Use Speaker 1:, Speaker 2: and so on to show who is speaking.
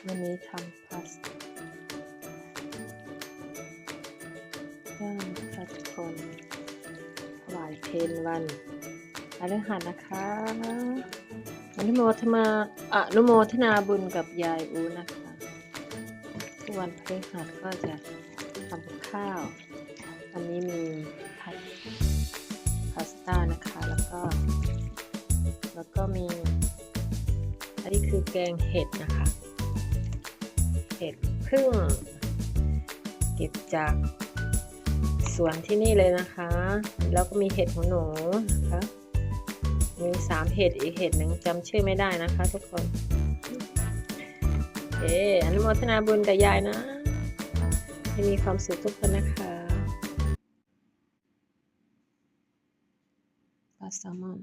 Speaker 1: วันนี้ทำพาสต้านะคะทุกคนถวายเพลวันพฤหัสนะคะอนุโมทนาบุญกับยายอูนะคะทุกวันพฤหัสก็จะทำข้าววันนี้มีพาสต้านะคะแล้วก็มีอันนี้คือแกงเห็ดนะคะเห็ดพึ่งเก็บจากสวนที่นี่เลยนะคะแล้วก็มีเห็ดหูหนูนะคะมี3เห็ดอีกเห็ดหนึ่งจำชื่อไม่ได้นะคะทุกคนอนุโมทนาบุญกับยายนะให้มีความสุขทุกคนนะคะปลาแซลมอน